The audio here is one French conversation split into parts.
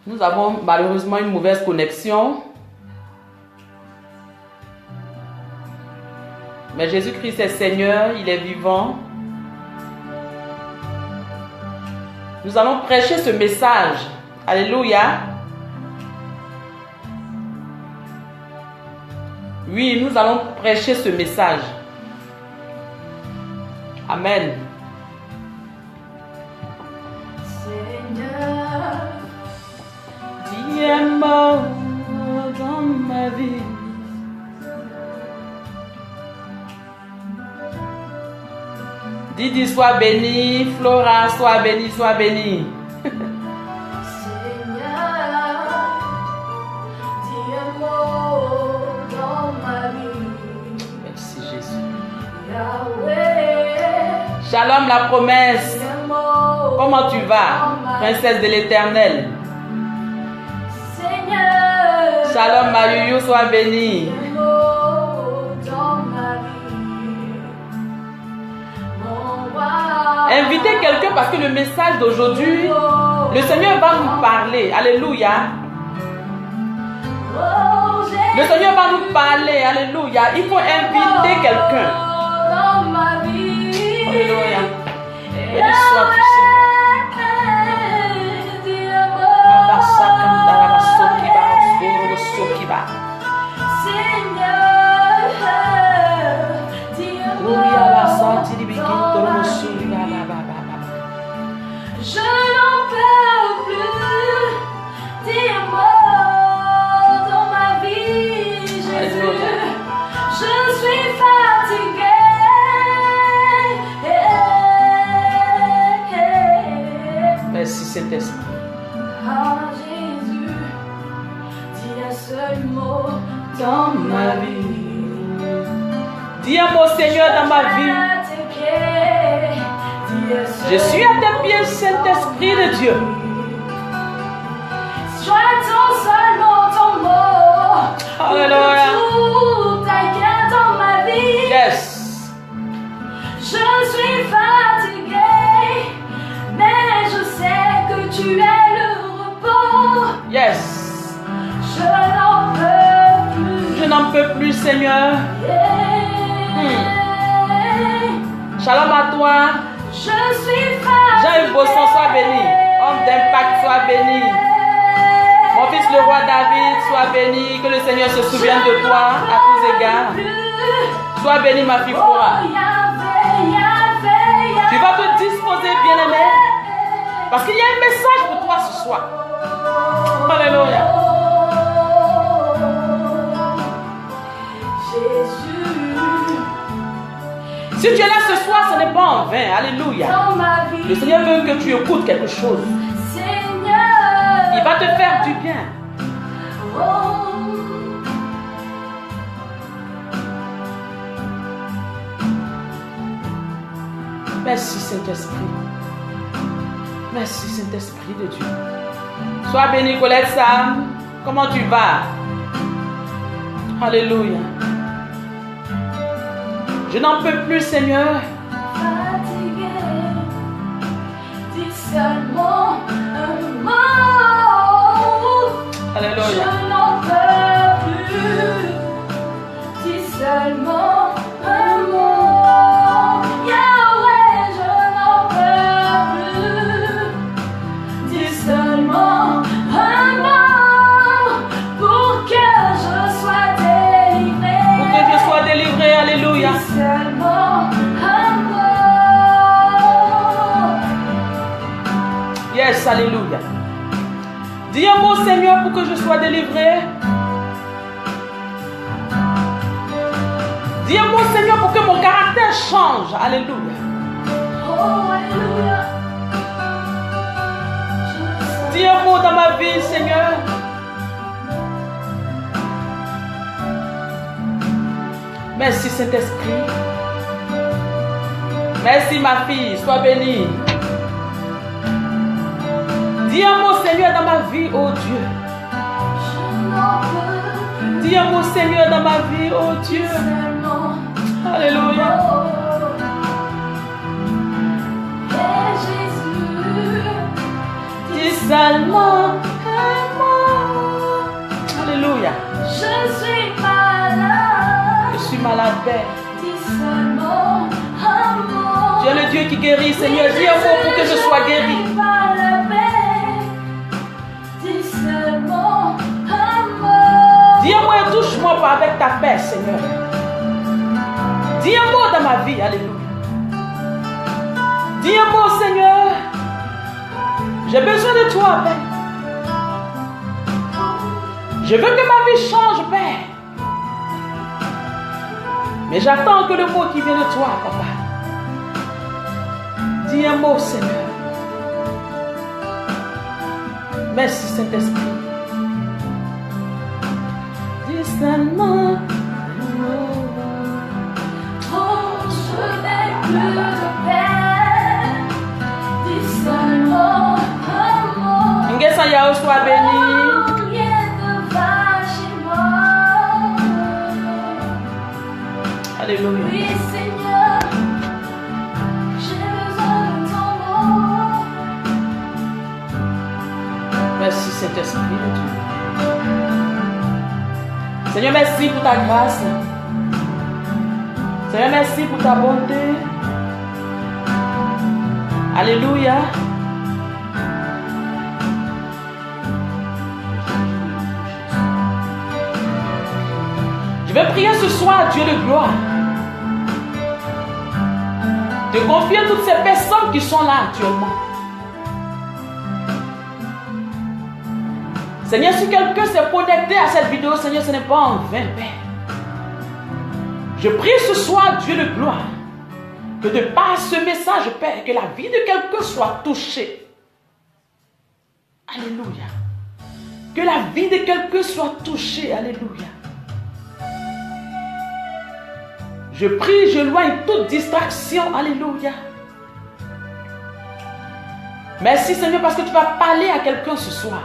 Nous avons malheureusement une mauvaise connexion. Mais Jésus-Christ est Seigneur, il est vivant. Nous allons prêcher ce message. Alléluia. Oui, nous allons prêcher ce message. Amen. Seigneur, dis un mot dans ma vie. Didi, sois béni. Flora, sois béni, sois béni. Seigneur, dis un mot dans ma vie. Merci Jésus. Yahweh, Shalom la promesse. dis un mot. Comment tu vas, princesse de l'Éternel? Seigneur, Shalom Mayuyu, sois béni. dis un mot dans ma vie. Mon roi, Invitez quelqu'un parce que le message d'aujourd'hui, le Seigneur va nous parler. Alléluia. oh, Le Seigneur va nous parler. Alléluia. Il faut inviter quelqu'un. dans ma vie. Alléluia. Béni sois-tu, je n'en peux plus, dis-moi dans ma vie, Jésus, je suis fatiguée. Merci Saint-Esprit. Ah Jésus, dis un seul mot dans ma vie. Dis un mot Seigneur dans ma vie. Je suis à tes pieds, Saint-Esprit de Dieu. J'attends seulement ton mot. Alléluia. Tout aille dans ma vie. Yes. Je suis fatiguée, mais je sais que tu es le repos. Yes. Je n'en peux plus. Je n'en peux plus, Seigneur. Shalom à toi. Je suis fatiguée. Jean-Yves Bosson, sois béni. Homme d'impact, sois béni. Mon fils le roi David, sois béni. Que le Seigneur se souvienne de toi à tous égards. Sois béni, ma fille Flora. Tu vas te disposer, bien-aimé. Parce qu'il y a un message pour toi ce soir. Alléluia. Si tu es là ce soir, ce n'est pas en vain. Alléluia. Le Seigneur veut que tu écoutes quelque chose. Il va te faire du bien. Merci Saint-Esprit. Merci Saint-Esprit de Dieu. Sois béni Colette Sam. Comment tu vas? Alléluia. Je n'en peux plus, Seigneur. Fatigué, dis seulement un mot. Alléluia. Je n'en peux plus, dis seulement un mot. Yahweh, je n'en peux plus, dis seulement un mot pour que je sois délivré. Pour que je sois délivré, alléluia. Seulement un mot. Yes, alléluia. Dis un mot, Seigneur, pour que je sois délivré. Dis un mot, Seigneur, pour que mon caractère change. Alléluia. Oh, alléluia. Dis un mot dans ma vie, Seigneur. Merci, Saint-Esprit. Merci, ma fille. Sois bénie. Dis un mot, Seigneur, dans ma vie, oh Dieu. Dis un mot, Seigneur, dans ma vie, oh Dieu. Alléluia. Dis seulement un mot. Alléluia. Je suis malade. Je suis malade, Père. Dis seulement un mot. Tu es le Dieu qui guérit, Seigneur. Dis un mot pour que je sois guéri. Dis seulement un mot. Dis un mot et touche-moi avec ta paix, Seigneur. Dis un mot dans ma vie, alléluia. Dis un mot, Seigneur. J'ai besoin de toi, Père. Je veux que ma vie change, Père. Mais j'attends que le mot qui vient de toi, Papa. Dis un mot, Seigneur. Merci, Saint-Esprit. Dis seulement un mot. Oh, je n'ai plus de peine. Dis seulement un mot. Ngessa Yahoo soit béni. Rien ne va chez moi. Alléluia. Oui, Seigneur, j'ai besoin de ton mot. Merci, Saint-Esprit de Dieu. Seigneur, merci pour ta grâce. Seigneur, merci pour ta bonté. Alléluia. Je vais prier ce soir, Dieu de gloire, de confier toutes ces personnes qui sont là actuellement. Seigneur, si quelqu'un s'est connecté à cette vidéo, Seigneur, ce n'est pas en vain, Père. Je prie ce soir, Dieu de gloire, que de par ce message, Père, que la vie de quelqu'un soit touchée. Alléluia. Que la vie de quelqu'un soit touchée. Alléluia. Je prie, je loigne toute distraction. Alléluia. Merci, Seigneur, parce que tu vas parler à quelqu'un ce soir.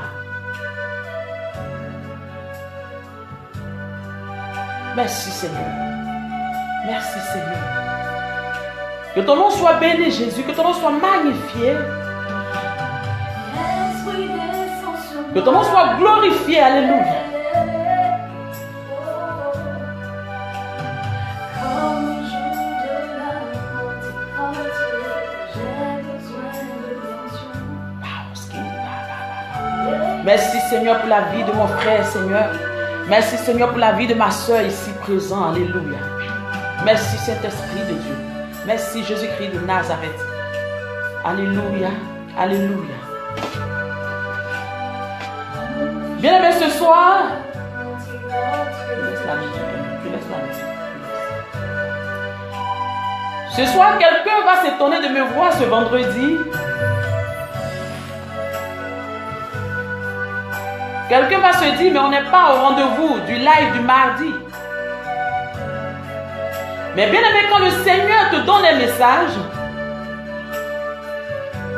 Merci, Seigneur. Merci, Seigneur. Que ton nom soit béni, Jésus. Que ton nom soit magnifié. Que ton nom soit glorifié. Alléluia. Merci, Seigneur, pour la vie de mon frère, Seigneur. Merci, Seigneur, pour la vie de ma soeur ici présente. Alléluia. Merci, Saint-Esprit de Dieu. Merci, Jésus-Christ de Nazareth. Alléluia. Alléluia. Bien-aimés, ce soir, ce soir, quelqu'un va s'étonner de me voir ce vendredi. Quelqu'un va se dire, mais on n'est pas au rendez-vous du live du mardi. Mais bien aimé, quand le Seigneur te donne un message,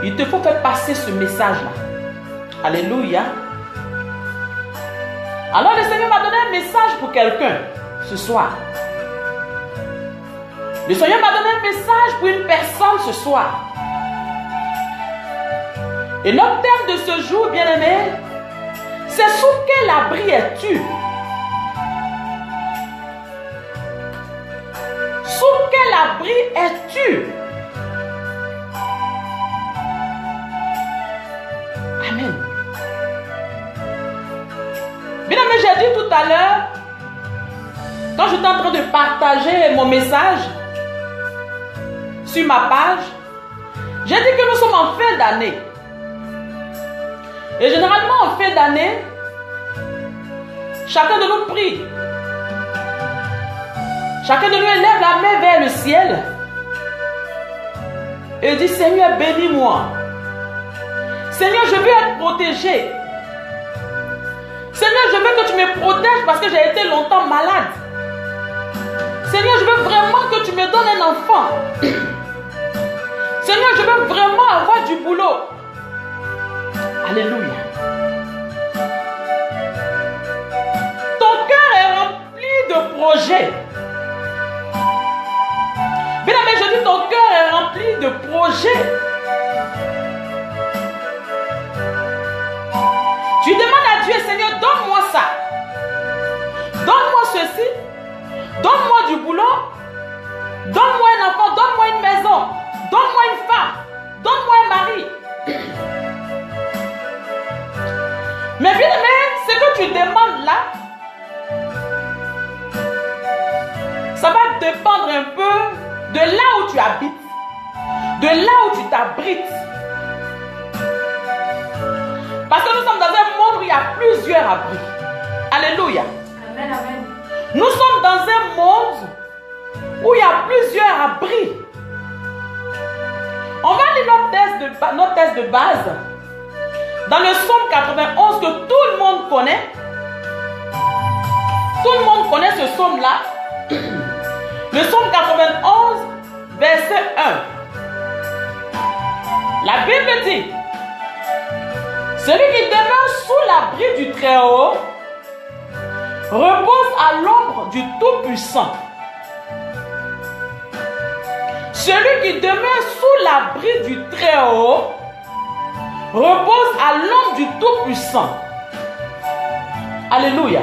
il te faut faire passer ce message-là. Alléluia. Alors le Seigneur m'a donné un message pour quelqu'un ce soir. Le Seigneur m'a donné un message pour une personne ce soir. Et notre thème de ce jour, bien aimé, c'est sous quel abri es-tu? Sous quel abri es-tu? Amen. Bien aimé, j'ai dit tout à l'heure, quand j'étais en train de partager mon message sur ma page, j'ai dit que nous sommes en fin d'année. Et généralement, en fin d'année, chacun de nous prie. Chacun de nous élève la main vers le ciel et dit, Seigneur, bénis-moi. Seigneur, je veux être protégé. Seigneur, je veux que tu me protèges parce que j'ai été longtemps malade. Seigneur, je veux vraiment que tu me donnes un enfant. Seigneur, je veux vraiment avoir du boulot. Alléluia. Ton cœur est projets. Bien-aimé, je dis, ton cœur est rempli de projets. Tu demandes à Dieu, Seigneur, donne-moi ça. Donne-moi ceci. Donne-moi du boulot. Donne-moi un enfant. Donne-moi une maison. Donne-moi une femme. Donne-moi un mari. Mais bien aimé, ce que tu demandes là, ça va dépendre un peu de là où tu habites, de là où tu t'abrites. Parce que nous sommes dans un monde où il y a plusieurs abris. Alléluia. Amen, amen. Nous sommes dans un monde où il y a plusieurs abris. On va lire notre texte de base dans le psaume 91 que tout le monde connaît. Tout le monde connaît ce psaume-là. Le psaume 91, verset 1. La Bible dit: celui qui demeure sous l'abri du Très-Haut repose à l'ombre du Tout-Puissant. Celui qui demeure sous l'abri du Très-Haut repose à l'ombre du Tout-Puissant. Alléluia.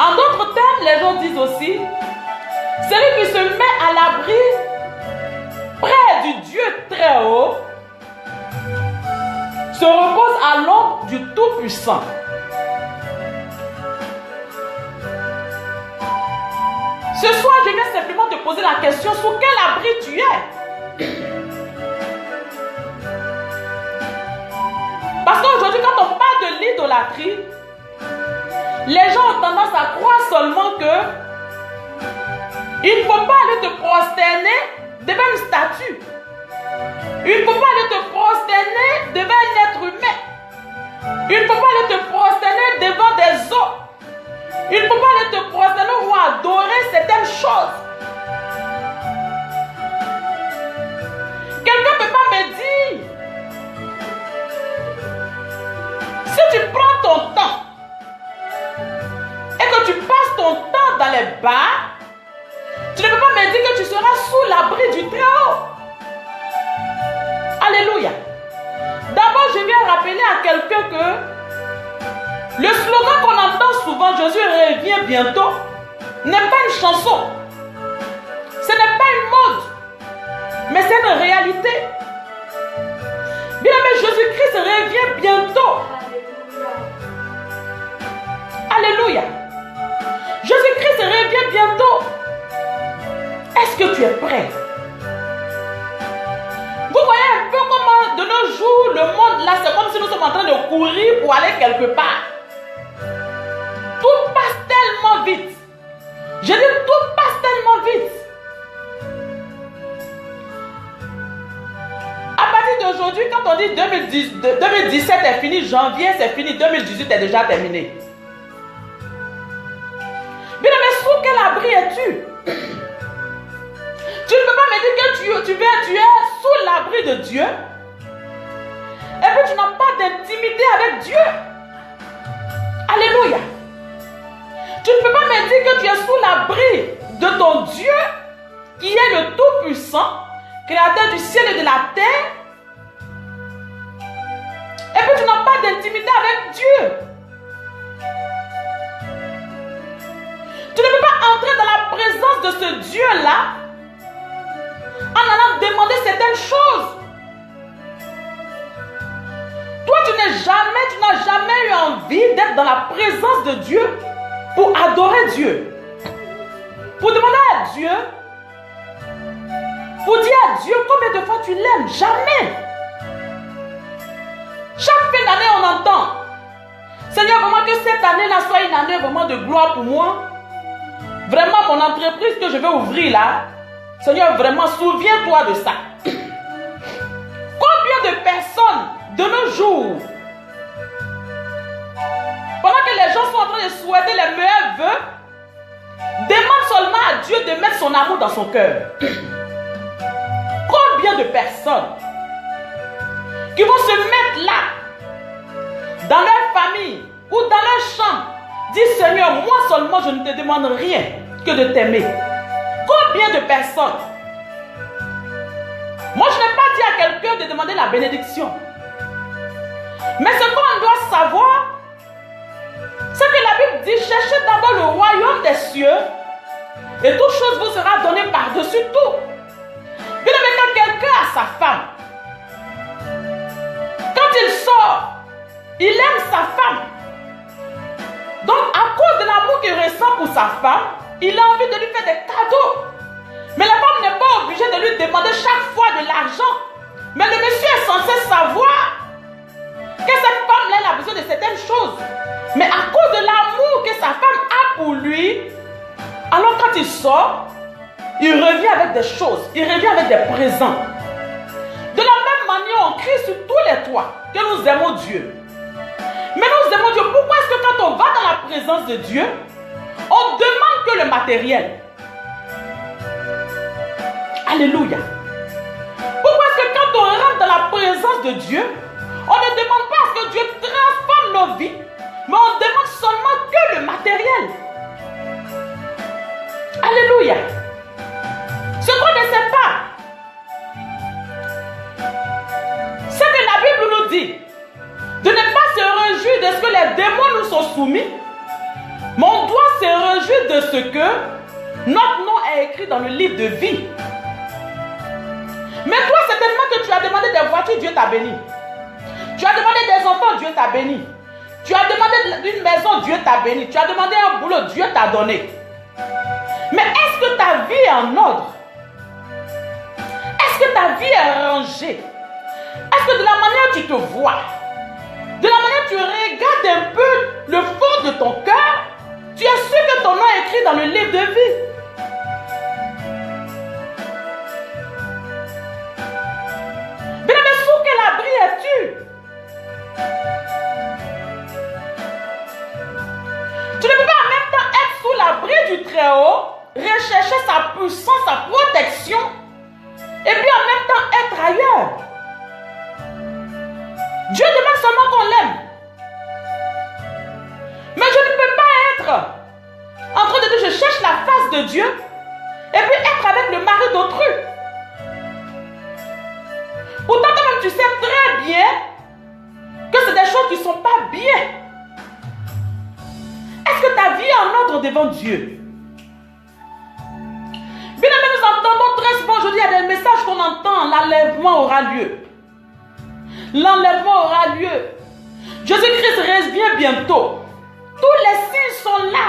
En d'autres termes, les gens disent aussi, celui qui se met à l'abri près du Dieu Très-Haut se repose à l'ombre du Tout-Puissant. Ce soir, je viens simplement te poser la question, sous quel abri tu es? Parce qu'aujourd'hui, quand on parle de l'idolâtrie, les gens ont tendance à croire seulement que il ne faut pas aller te prosterner devant une statue. Il ne faut pas aller te prosterner devant un être humain. Il ne faut pas aller te prosterner devant des os. Il ne faut pas aller te prosterner ou adorer certaines choses. Quelqu'un ne peut pas me dire, si tu prends ton temps et que tu passes ton temps dans les bars, tu ne peux pas me dire que tu seras sous l'abri du Très-Haut. Alléluia. D'abord, je viens rappeler à quelqu'un que le slogan qu'on entend souvent, Jésus revient bientôt, n'est pas une chanson. Ce n'est pas une mode, mais c'est une réalité. Bien aimé, Jésus-Christ revient bientôt. Alléluia. Jésus-Christ revient bientôt. Est-ce que tu es prêt? Vous voyez un peu comment de nos jours, le monde là, c'est comme si nous sommes en train de courir pour aller quelque part. Tout passe tellement vite. Je dis, tout passe tellement vite. À partir d'aujourd'hui, quand on dit 2017 est fini, janvier c'est fini, 2018 est déjà terminé. Bien, mais sous quel abri es-tu? Tu ne peux pas me dire que tu es sous l'abri de Dieu et puis tu n'as pas d'intimité avec Dieu. Alléluia. Tu ne peux pas me dire que tu es sous l'abri de ton Dieu qui est le Tout-Puissant, créateur du ciel et de la terre, et puis tu n'as pas d'intimité avec Dieu. Tu ne peux pas entrer dans la présence de ce Dieu-là en allant demander certaines choses. Toi, tu n'as jamais eu envie d'être dans la présence de Dieu pour adorer Dieu, pour demander à Dieu, pour dire à Dieu combien de fois tu l'aimes. Jamais. Chaque fin d'année, on entend, Seigneur, vraiment que cette année-là soit une année vraiment de gloire pour moi. Vraiment, mon entreprise que je vais ouvrir là, Seigneur, vraiment, souviens-toi de ça. Combien de personnes de nos jours, pendant que les gens sont en train de souhaiter les meilleurs vœux, demandent seulement à Dieu de mettre son amour dans son cœur. Combien de personnes qui vont se mettre là, dans leur famille ou dans leur chambre, Dis Seigneur, moi seulement je ne te demande rien que de t'aimer. Combien de personnes? Moi je n'ai pas dit à quelqu'un de demander la bénédiction. Mais ce qu'on doit savoir, c'est que la Bible dit, cherchez d'abord le royaume des cieux et toute chose vous sera donnée par-dessus tout. Bien aimé, quand quelqu'un a sa femme, quand il sort, il aime sa femme. Donc, à cause de l'amour qu'il ressent pour sa femme, il a envie de lui faire des cadeaux. Mais la femme n'est pas obligée de lui demander chaque fois de l'argent. Mais le monsieur est censé savoir que cette femme-là a besoin de certaines choses. Mais à cause de l'amour que sa femme a pour lui, alors quand il sort, il revient avec des choses, il revient avec des présents. De la même manière, on crie sur tous les toits que nous aimons Dieu. Mais nous aimons Dieu. Pourquoi est-ce que quand on va dans la présence de Dieu, on demande que le matériel? Alléluia. Pourquoi est-ce que quand on rentre dans la présence de Dieu, on ne demande pas à ce que Dieu transforme nos vies, mais on demande seulement que le matériel? Alléluia. Ce qu'on ne sait pas, c'est que la Bible nous dit de ne pas se réjouir de ce que les démons nous sont soumis, mais on doit se réjouir de ce que notre nom est écrit dans le livre de vie. Mais toi, certainement que tu as demandé des voitures, Dieu t'a béni. Tu as demandé des enfants, Dieu t'a béni. Tu as demandé une maison, Dieu t'a béni. Tu as demandé un boulot, Dieu t'a donné. Mais est-ce que ta vie est en ordre? Est-ce que ta vie est rangée? Est-ce que de la manière dont tu te vois, de la manière dont tu regardes un peu le fond de ton cœur, tu es sûr que ton nom est écrit dans le livre de vie? Bien-aimé, sous quel abri es-tu? Tu ne peux pas en même temps être sous l'abri du Très-Haut, rechercher sa puissance, sa protection, et puis en même temps être ailleurs. Dieu demande seulement qu'on l'aime. Mais je ne peux pas être en train de dire je cherche la face de Dieu et puis être avec le mari d'autrui. Pourtant, quand même, tu sais très bien que c'est des choses qui ne sont pas bien. Est-ce que ta vie est en ordre devant Dieu? Bien aimé, nous entendons très souvent aujourd'hui, il y a des messages qu'on entend, l'enlèvement aura lieu. L'enlèvement aura lieu. Jésus-Christ revient bientôt. Tous les signes sont là.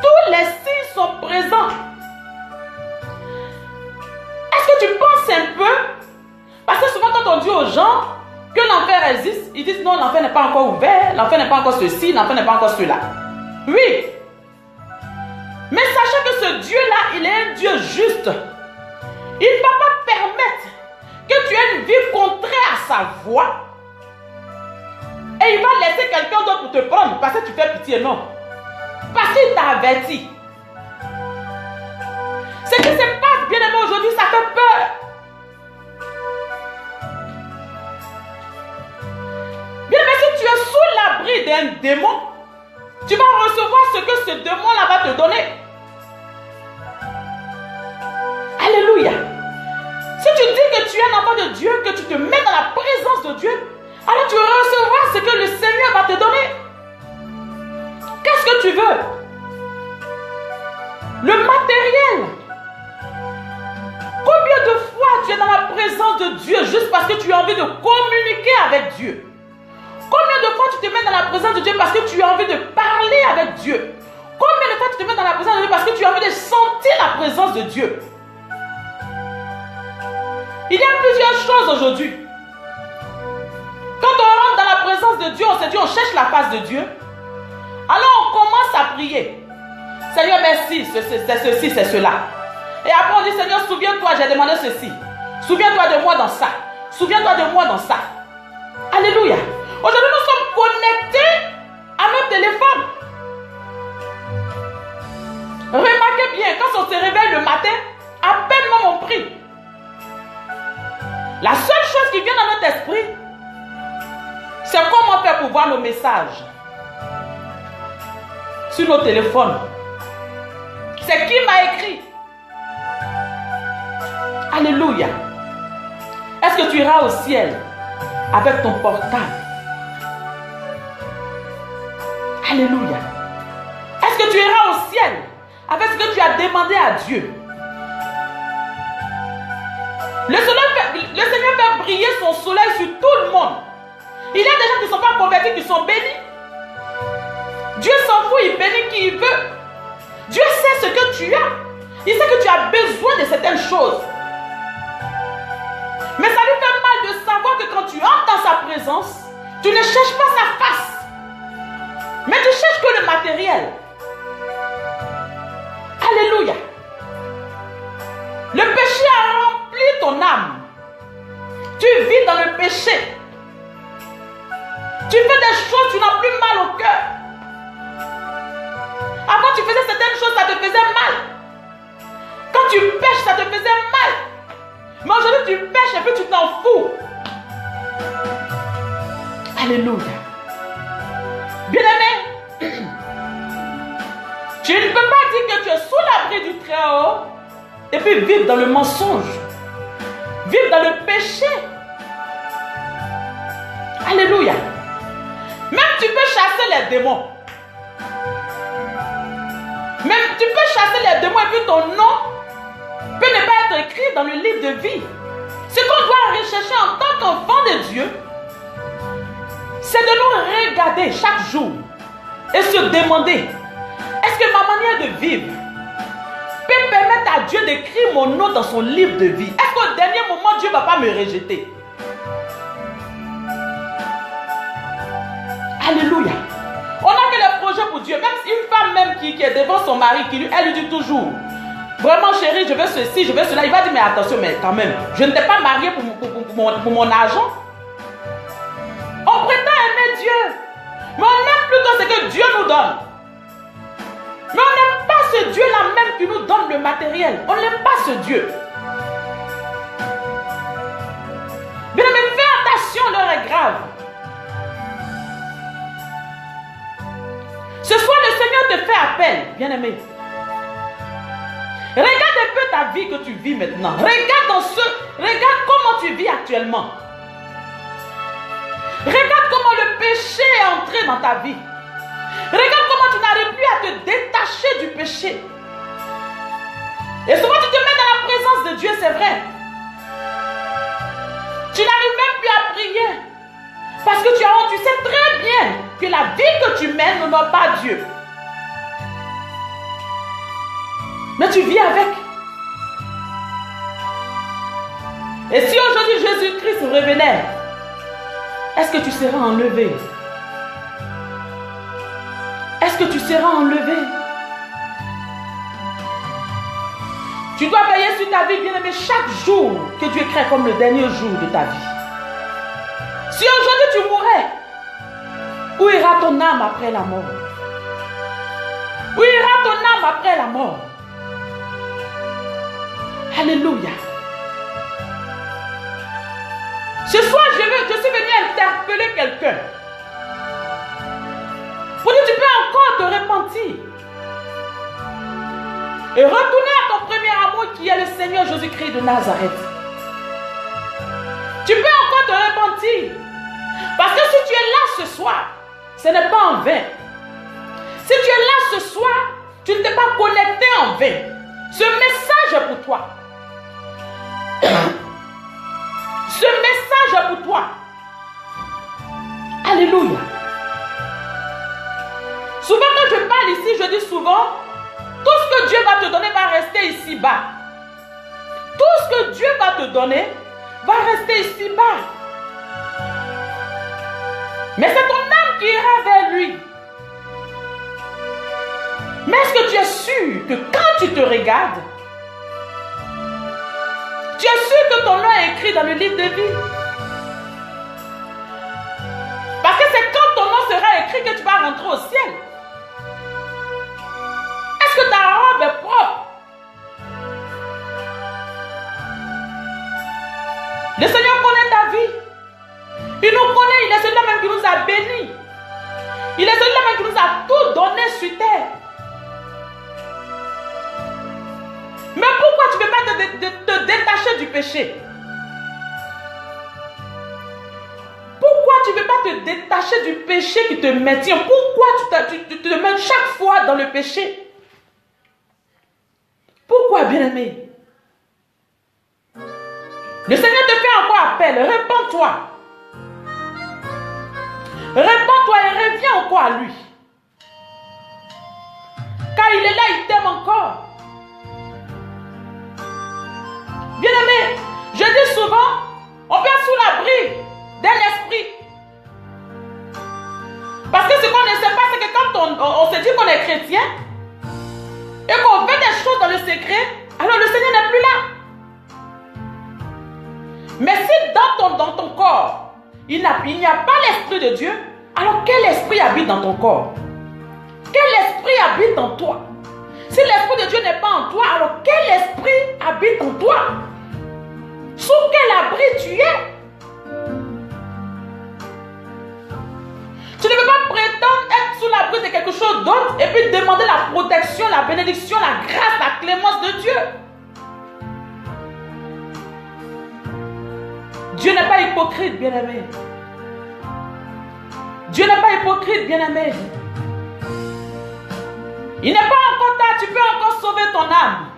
Tous les signes sont présents. Est-ce que tu penses un peu? Parce que souvent quand on dit aux gens que l'enfer existe, ils disent non, l'enfer n'est pas encore ouvert, l'enfer n'est pas encore ceci, l'enfer n'est pas encore cela. Oui. Mais sachez que ce Dieu-là, il est un Dieu juste. Il ne va pas permettre que tu aies une vie contraire à sa voix. Et il va laisser quelqu'un d'autre pour te prendre parce que tu fais pitié, non. Parce qu'il t'a averti. Ce qui se passe, bien aimé, aujourd'hui, ça fait peur. Bien aimé, si tu es sous l'abri d'un démon, tu vas recevoir ce que ce démon-là va te donner. Alléluia. Si tu dis que tu es un enfant de Dieu, que tu te mets dans la présence de Dieu, alors tu recevras ce que le Seigneur va te donner. Qu'est-ce que tu veux? Le matériel. Combien de fois tu es dans la présence de Dieu juste parce que tu as envie de communiquer avec Dieu? Combien de fois tu te mets dans la présence de Dieu parce que tu as envie de parler avec Dieu? Combien de fois tu te mets dans la présence de Dieu parce que tu as envie de sentir la présence de Dieu? Il y a plusieurs choses aujourd'hui. Quand on rentre dans la présence de Dieu, on se dit on cherche la face de Dieu. Alors on commence à prier. Seigneur, merci, c'est ceci, c'est cela. Et après on dit Seigneur, souviens-toi, j'ai demandé ceci. Souviens-toi de moi dans ça. Souviens-toi de moi dans ça. Alléluia. Aujourd'hui nous sommes connectés à notre téléphone. Remarquez bien, quand on se réveille le matin, à peine on prie. La seule chose qui vient dans notre esprit, c'est comment faire pour voir nos messages. sur nos téléphones. C'est qui m'a écrit. Alléluia. Est-ce que tu iras au ciel avec ton portable? Alléluia. Est-ce que tu iras au ciel avec ce que tu as demandé à Dieu? Le Seigneur fait briller son soleil sur tout le monde. Il y a des gens qui ne sont pas convertis, qui sont bénis. Dieu s'en fout, il bénit qui il veut. Dieu sait ce que tu as. Il sait que tu as besoin de certaines choses. Mais ça lui fait mal de savoir que quand tu entres dans sa présence, tu ne cherches pas sa face. Mais tu cherches que le matériel. Alléluia. Le péché a rempli ton âme. Tu vis dans le péché. Tu fais des choses, tu n'as plus mal au cœur. Avant, tu faisais certaines choses, ça te faisait mal. Quand tu pêches, ça te faisait mal. Mais aujourd'hui, tu pêches et puis tu t'en fous. Alléluia. Bien-aimé, tu ne peux pas dire que tu es sous l'abri du Très-Haut et puis vivre dans le mensonge. Vivre dans le péché. Alléluia. Même tu peux chasser les démons. Même tu peux chasser les démons et puis ton nom peut ne pas être écrit dans le livre de vie. Ce qu'on doit rechercher en tant qu'enfant de Dieu, c'est de nous regarder chaque jour et se demander, est-ce que ma manière de vivre peut permettre à Dieu d'écrire mon nom dans son livre de vie? Est-ce qu'au dernier moment, Dieu ne va pas me rejeter? Alléluia. On a que les projets pour Dieu. Même une femme même qui est devant son mari, elle lui dit toujours, vraiment chérie, je veux ceci, je veux cela. Il va dire, mais attention, mais quand même, je ne t'ai pas marié pour mon argent. On prétend aimer Dieu, mais on aime plutôt ce que Dieu nous donne. Mais on n'aime pas ce Dieu-là même qui nous donne le matériel. On n'aime pas ce Dieu. Bien aimé, fais attention, l'heure est grave. Ce soir, le Seigneur te fait appel, bien-aimé. Regarde un peu ta vie que tu vis maintenant. Regarde comment tu vis actuellement. Regarde comment le péché est entré dans ta vie. Regarde comment tu n'arrives plus à te détacher du péché. Et souvent tu te mets dans la présence de Dieu, c'est vrai. Tu n'arrives même plus à prier. Parce que tu sais très bien que la vie que tu mènes n'honore pas Dieu. Mais tu vis avec. Et si aujourd'hui Jésus-Christ revenait, est-ce que tu seras enlevé? Est-ce que tu seras enlevé? Tu dois veiller sur ta vie, bien-aimé, chaque jour que Dieu crée comme le dernier jour de ta vie. Si aujourd'hui tu mourrais, où ira ton âme après la mort? Où ira ton âme après la mort? Alléluia. Ce soir, je suis venu interpeller quelqu'un. Pour dire, tu peux encore te repentir. Et retourner à ton premier amour qui est le Seigneur Jésus-Christ de Nazareth. Tu peux encore te repentir. Parce que si tu es là ce soir, ce n'est pas en vain. Si tu es là ce soir, tu ne t'es pas connecté en vain. Ce message est pour toi. Ce message est pour toi. Alléluia. Souvent quand je parle ici, je dis souvent, tout ce que Dieu va te donner va rester ici-bas. Tout ce que Dieu va te donner va rester ici-bas. Mais c'est ton âme qui ira vers lui. Mais est-ce que tu es sûr que quand tu te regardes, tu es sûr que ton nom est écrit dans le livre de vie? Parce que c'est quand ton nom sera écrit que tu vas rentrer au ciel. Est-ce que ta robe est propre? Le Seigneur connaît ta vie. Il nous connaît, il est celui-là même qui nous a bénis. Il est celui-là même qui nous a tout donné sur terre. te détacher du péché? Pourquoi tu ne veux pas te détacher du péché qui te maintient? Pourquoi tu te mets chaque fois dans le péché? Pourquoi, bien-aimé? Le Seigneur te fait encore appel. Répands-toi. Répands-toi et reviens encore à lui. Car il est là, il t'aime encore. Bien-aimé, je dis souvent, on peut être sous l'abri d'un esprit. Parce que ce qu'on ne sait pas, c'est que quand on se dit qu'on est chrétien et qu'on fait des choses dans le secret, alors le Seigneur n'est plus là. Mais si dans ton corps, il n'y a pas l'esprit de Dieu, alors quel esprit habite dans ton corps? Quel esprit habite en toi? Si l'esprit de Dieu n'est pas en toi, alors quel esprit habite en toi? Sous quel abri tu es? Tu ne peux pas prétendre être sous l'abri de quelque chose d'autre et puis demander la protection, la bénédiction, la grâce, la clémence de Dieu. Dieu n'est pas hypocrite, bien-aimé. Dieu n'est pas hypocrite, bien-aimé. Il n'est pas encore tard, tu peux encore sauver ton âme.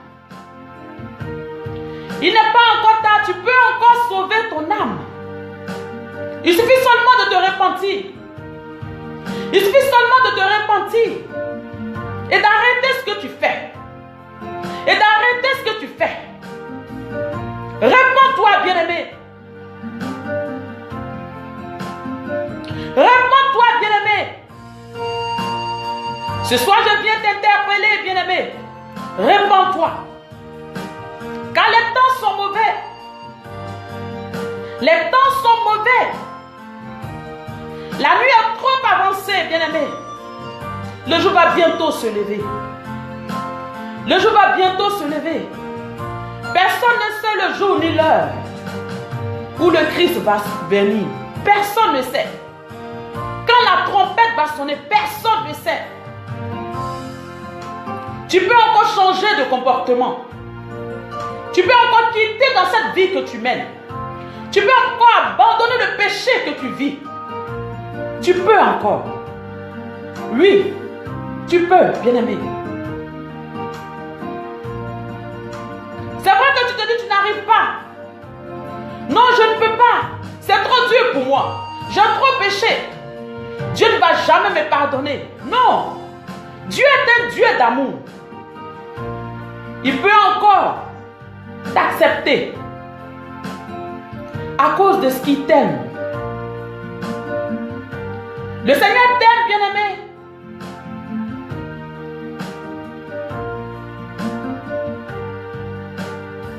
Il n'est pas encore tard, tu peux encore sauver ton âme. Il suffit seulement de te repentir. Il suffit seulement de te repentir et d'arrêter ce que tu fais. Et d'arrêter ce que tu fais. Réponds-toi, bien-aimé. Réponds-toi, bien-aimé. Ce soir, je viens t'interpeller, bien-aimé. Réponds-toi. Car les temps sont mauvais. Les temps sont mauvais. La nuit est trop avancée, bien-aimé. Le jour va bientôt se lever. Le jour va bientôt se lever. Personne ne sait le jour ni l'heure où le Christ va venir. Personne ne sait. Quand la trompette va sonner, personne ne sait. Tu peux encore changer de comportement. Tu peux encore quitter dans cette vie que tu mènes. Tu peux encore abandonner le péché que tu vis. Tu peux encore. Oui, tu peux, bien-aimé. C'est vrai que tu te dis, tu n'arrives pas. Non, je ne peux pas. C'est trop dur pour moi. J'ai trop péché. Dieu ne va jamais me pardonner. Non. Dieu est un Dieu d'amour. Il peut encore t'accepter à cause de ce qu'il t'aime. Le Seigneur t'aime, bien-aimé.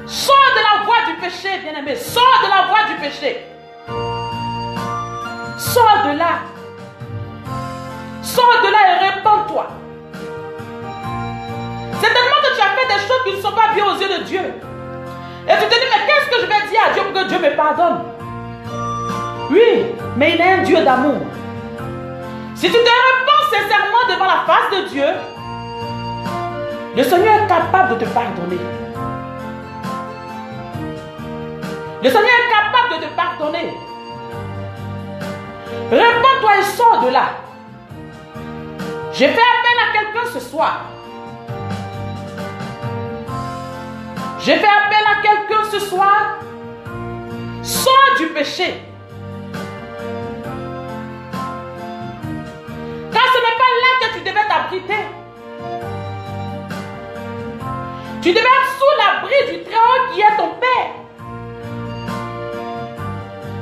Sors de la voie du péché, bien-aimé. Sors de la voie du péché. Sors de là. Sors de là et répands-toi. Certainement que tu as fait des choses qui ne sont pas bien aux yeux de Dieu. Et tu te dis, mais qu'est-ce que je vais dire à Dieu pour que Dieu me pardonne? Oui, mais il est un Dieu d'amour. Si tu te répands sincèrement devant la face de Dieu, le Seigneur est capable de te pardonner. Le Seigneur est capable de te pardonner. Répands-toi et sors de là. J'ai fait appel à quelqu'un ce soir. J'ai fait appel à quelqu'un ce soir. Sors du péché. Car ce n'est pas là que tu devais t'abriter. Tu devais être sous l'abri du Très-Haut qui est ton Père.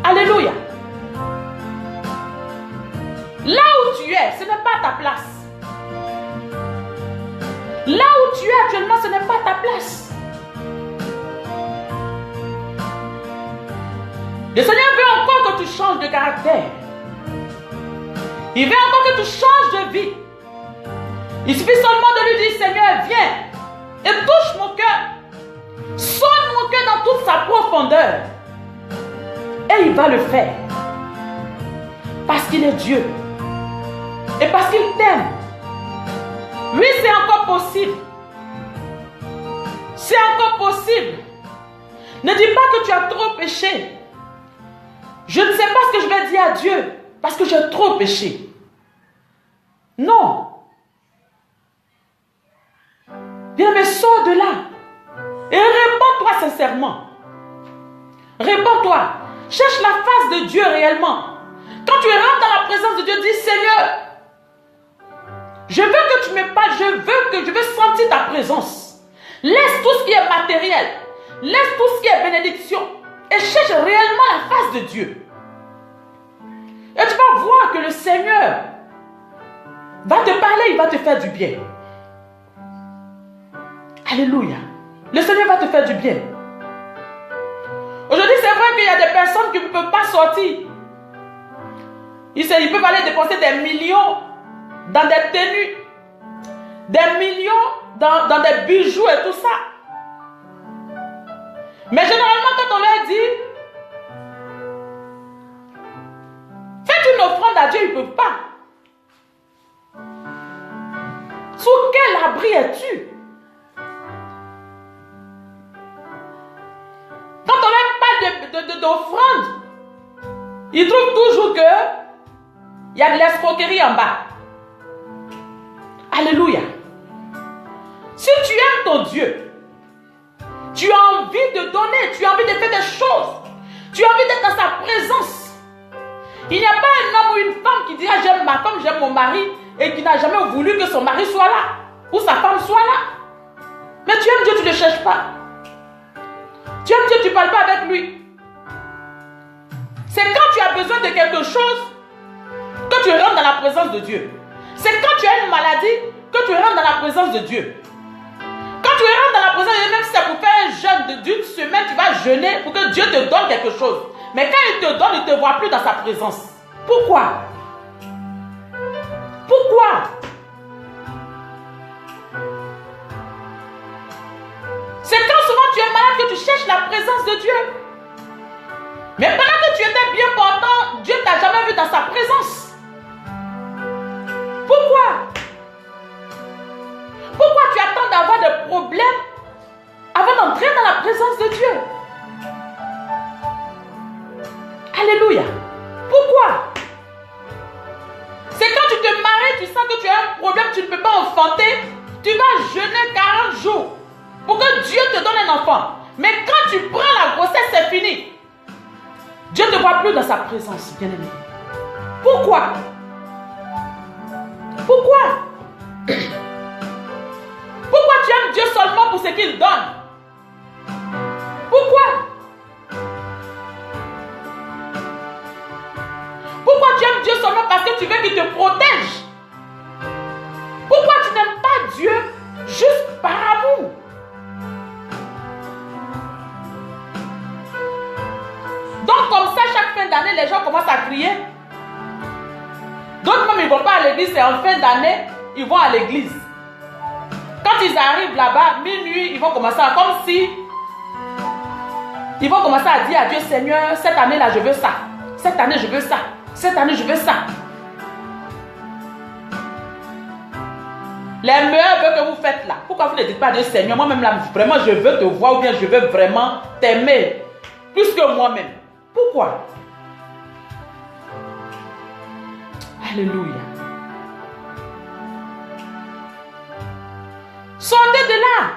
Alléluia. Là où tu es, ce n'est pas ta place. Là où tu es actuellement, ce n'est pas ta place. Le Seigneur veut encore que tu changes de caractère. Il veut encore que tu changes de vie. Il suffit seulement de lui dire, Seigneur, viens et touche mon cœur. Sonne mon cœur dans toute sa profondeur. Et il va le faire. Parce qu'il est Dieu. Et parce qu'il t'aime. Oui, c'est encore possible. C'est encore possible. Ne dis pas que tu as trop péché. Je ne sais pas ce que je vais dire à Dieu parce que j'ai trop péché. Non. Bien-aimé, sors de là et réponds-toi sincèrement. Réponds-toi. Cherche la face de Dieu réellement. Quand tu rentres dans la présence de Dieu, dis Seigneur, je veux que tu me parles, je veux sentir ta présence. Laisse tout ce qui est matériel, laisse tout ce qui est bénédiction et cherche réellement la face de Dieu. Et tu vas voir que le Seigneur va te parler, il va te faire du bien. Alléluia. Le Seigneur va te faire du bien. Aujourd'hui, c'est vrai qu'il y a des personnes qui ne peuvent pas sortir. Ils peuvent aller dépenser des millions dans des tenues, des millions dans des bijoux et tout ça. Mais généralement, quand on leur dit, faites une offrande à Dieu, ils ne peuvent pas. Sous quel abri es-tu? Quand on leur parle d'offrande, ils trouvent toujours que il y a de l'escroquerie en bas. Alléluia. Si tu aimes ton Dieu, tu as envie de donner, tu as envie de faire des choses, tu as envie d'être dans sa présence. Il n'y a pas un homme ou une femme qui dira j'aime ma femme, j'aime mon mari et qui n'a jamais voulu que son mari soit là ou sa femme soit là. Mais tu aimes Dieu, tu ne le cherches pas. Tu aimes Dieu, tu ne parles pas avec lui. C'est quand tu as besoin de quelque chose que tu rentres dans la présence de Dieu. C'est quand tu as une maladie que tu rentres dans la présence de Dieu. Quand tu rentres dans la présence de Dieu, même si c'est pour faire un jeûne d'une semaine, tu vas jeûner pour que Dieu te donne quelque chose. Mais quand il te donne, il ne te voit plus dans sa présence. Pourquoi? Pourquoi? C'est quand souvent tu es malade que tu cherches la présence de Dieu. Mais pendant que tu étais bien portant, Dieu ne t'a jamais vu dans sa présence. Pourquoi? Pourquoi tu attends d'avoir des problèmes avant d'entrer dans la présence de Dieu? Alléluia. Pourquoi? C'est quand tu te maries, tu sens que tu as un problème, tu ne peux pas enfanter, tu vas jeûner 40 jours pour que Dieu te donne un enfant. Mais quand tu prends la grossesse, c'est fini. Dieu ne te voit plus dans sa présence, bien-aimé. Pourquoi? Pourquoi? Pourquoi tu aimes Dieu seulement pour ce qu'il donne? Pourquoi? Pourquoi tu aimes Dieu seulement parce que tu veux qu'il te protège? Pourquoi tu n'aimes pas Dieu juste par amour? Donc comme ça, chaque fin d'année, les gens commencent à crier. D'autres même, ils ne vont pas à l'église, c'est en fin d'année, ils vont à l'église. Quand ils arrivent là-bas, minuit, ils vont commencer à, comme si, ils vont commencer à dire à Dieu, Seigneur, cette année-là, je veux ça. Cette année, je veux ça. Cette année, je veux ça. Les meilleurs vœux que vous faites là, pourquoi vous ne dites pas à Dieu, Seigneur, moi-même là, vraiment, je veux te voir ou bien je veux vraiment t'aimer plus que moi-même. Pourquoi? Alléluia. Sortez de là.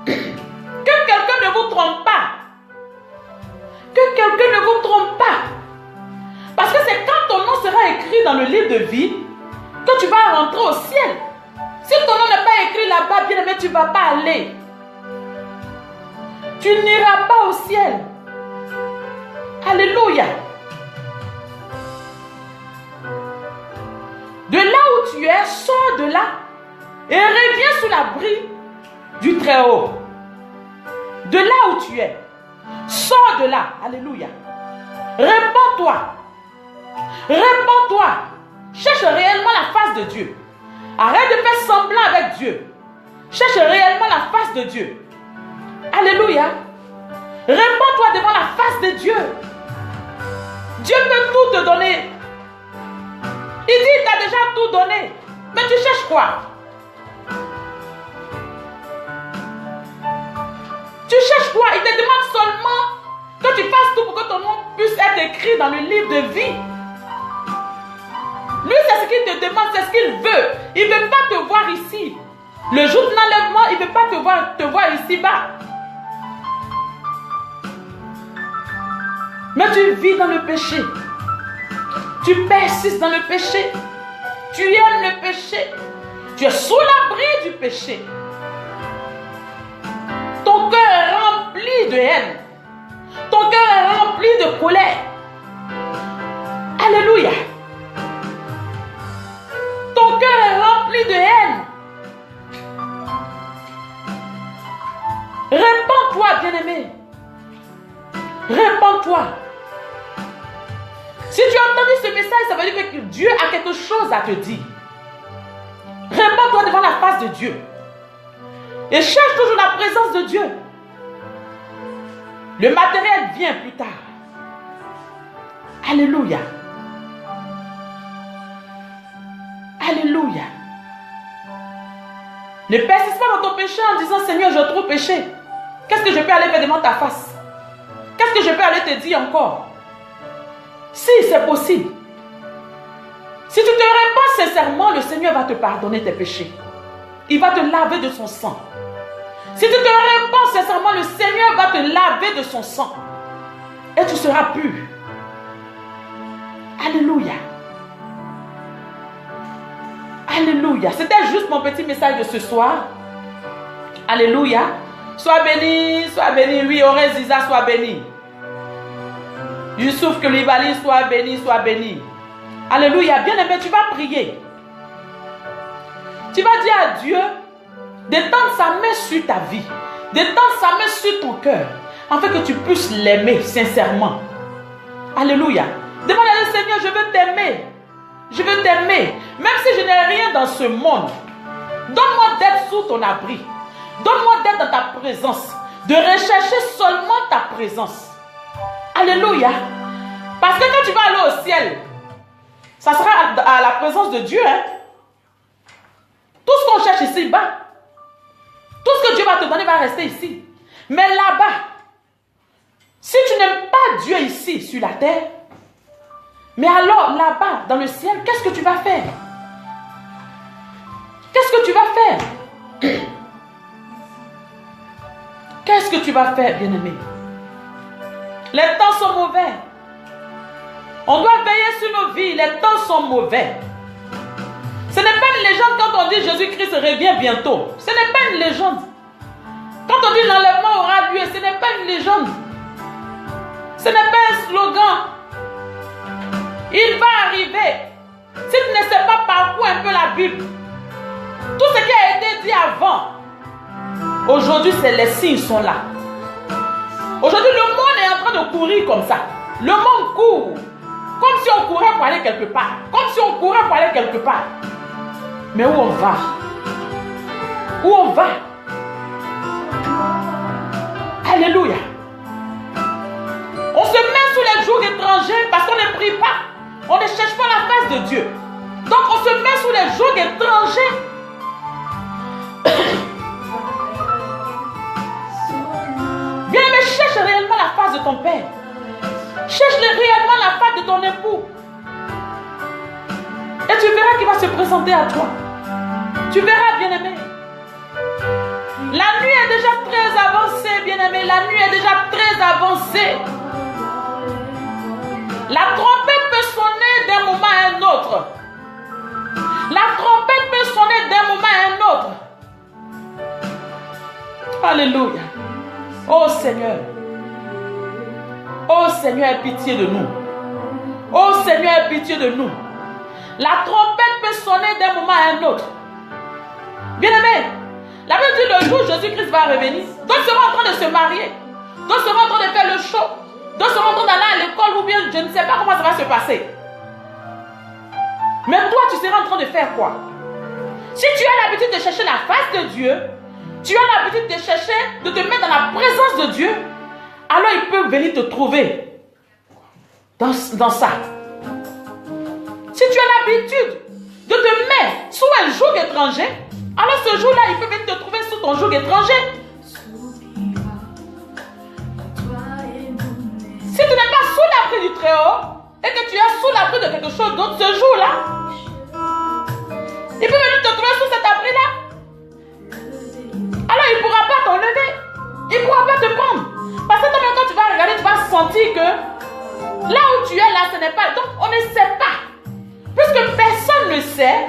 Que quelqu'un ne vous trompe pas. Que quelqu'un ne vous trompe pas. Parce que c'est quand ton nom sera écrit dans le livre de vie que tu vas rentrer au ciel. Si ton nom n'est pas écrit là-bas, bien aimé, tu ne vas pas aller. Tu n'iras pas au ciel. Alléluia. De là où tu es, sors de là et reviens sous l'abri du Très-Haut. De là où tu es, sors de là. Alléluia. Répands-toi. Répands-toi. Cherche réellement la face de Dieu. Arrête de faire semblant avec Dieu. Cherche réellement la face de Dieu. Alléluia. Répands-toi devant la face de Dieu. Dieu peut tout te donner. Il dit, il t'a déjà tout donné. Mais tu cherches quoi? Tu cherches quoi? toi. Il te demande seulement que tu fasses tout pour que ton nom puisse être écrit dans le livre de vie. Lui, c'est ce qu'il te demande, c'est ce qu'il veut. Il ne veut pas te voir ici. Le jour de l'enlèvement, il ne veut pas te voir ici-bas. Mais tu vis dans le péché. Tu persistes dans le péché. Tu aimes le péché. Tu es sous l'abri du péché. Ton cœur est rempli de haine. Ton cœur est rempli de colère. Alléluia. Ton cœur est rempli de haine. Répands-toi, bien-aimé. Répands-toi. Si tu as entendu ce message, ça veut dire que Dieu a quelque chose à te dire. Répands-toi devant la face de Dieu. Et cherche toujours la présence de Dieu. Le matériel vient plus tard. Alléluia. Alléluia. Ne persiste pas dans ton péché en disant Seigneur, j'ai trop péché. Qu'est-ce que je peux aller faire devant ta face? Qu'est-ce que je peux aller te dire encore? Si c'est possible. Si tu te répands sincèrement, le Seigneur va te pardonner tes péchés. Il va te laver de son sang. Si tu te répands sincèrement, le Seigneur va te laver de son sang. Et tu seras pur. Alléluia. Alléluia. C'était juste mon petit message de ce soir. Alléluia. Sois béni, sois béni. Oui, Orez Ziza, sois béni. Youssouf Koulibaly, sois béni, sois béni. Alléluia. Bien-aimé, tu vas prier. Tu vas dire à Dieu d'étendre sa main sur ta vie, d'étendre sa main sur ton cœur, afin que tu puisses l'aimer sincèrement. Alléluia. Demande à le Seigneur, je veux t'aimer. Je veux t'aimer. Même si je n'ai rien dans ce monde, donne-moi d'être sous ton abri. Donne-moi d'être dans ta présence. De rechercher seulement ta présence. Alléluia. Parce que quand tu vas aller au ciel, ça sera à la présence de Dieu. Hein? Tout ce qu'on cherche ici-bas, tout ce que Dieu va te donner va rester ici. Mais là-bas, si tu n'aimes pas Dieu ici, sur la terre, mais alors là-bas, dans le ciel, qu'est-ce que tu vas faire? Qu'est-ce que tu vas faire? Qu'est-ce que tu vas faire, bien-aimé? Les temps sont mauvais. On doit veiller sur nos vies. Les temps sont mauvais. Ce n'est pas une légende quand on dit Jésus-Christ revient bientôt. Ce n'est pas une légende. Quand on dit l'enlèvement aura lieu, ce n'est pas une légende. Ce n'est pas un slogan. Il va arriver. Si tu ne sais pas, parcours un peu la Bible. Tout ce qui a été dit avant, aujourd'hui, les signes sont là. Aujourd'hui, le monde est en train de courir comme ça. Le monde court. Comme si on courait pour aller quelque part. Comme si on courait pour aller quelque part. Mais où on va? Où on va? Alléluia. On se met sous les jougs étrangers parce qu'on ne prie pas. On ne cherche pas la face de Dieu. Donc on se met sous les jougs étrangers. Bien, mais cherche réellement la face de ton Père. Cherche réellement la face de ton époux. Et tu verras qu'il va se présenter à toi. Tu verras, bien-aimé. La nuit est déjà très avancée, bien-aimé. La nuit est déjà très avancée. La trompette peut sonner d'un moment à un autre. La trompette peut sonner d'un moment à un autre. Alléluia. Oh Seigneur. Oh Seigneur, aie pitié de nous. Oh Seigneur, aie pitié de nous. La trompette peut sonner d'un moment à un autre. Bien-aimé, la Bible dit le jour où Jésus-Christ va revenir, d'autres seront en train de se marier, d'autres seront en train de faire le show, d'autres seront en train d'aller à l'école ou bien je ne sais pas comment ça va se passer. Mais toi, tu seras en train de faire quoi? Si tu as l'habitude de chercher la face de Dieu, tu as l'habitude de chercher, de te mettre dans la présence de Dieu, alors il peut venir te trouver dans ça. Si tu as l'habitude de te mettre sous un joug étranger, alors ce jour-là, il peut venir te trouver sous ton joug étranger. Si tu n'es pas sous l'abri du Très-Haut et que tu es sous l'abri de quelque chose d'autre ce jour-là, il peut venir te trouver sous cet abri-là. Alors il ne pourra pas t'enlever. Il ne pourra pas te prendre. Parce que toi-même, quand tu vas regarder, tu vas sentir que là où tu es, là, ce n'est pas. Donc on ne sait pas. Puisque personne ne sait,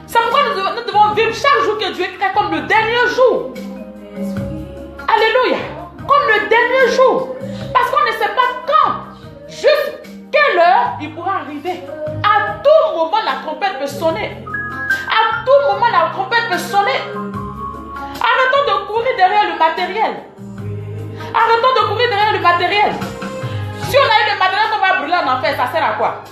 c'est pourquoi nous devons vivre chaque jour que Dieu crée comme le dernier jour. Alléluia. Comme le dernier jour. Parce qu'on ne sait pas quand, juste quelle heure il pourra arriver. À tout moment, la trompette peut sonner. À tout moment, la trompette peut sonner. Arrêtons de courir derrière le matériel. Arrêtons de courir derrière le matériel. Si on a eu le matériel qu'on va brûler en enfer, ça sert à quoi?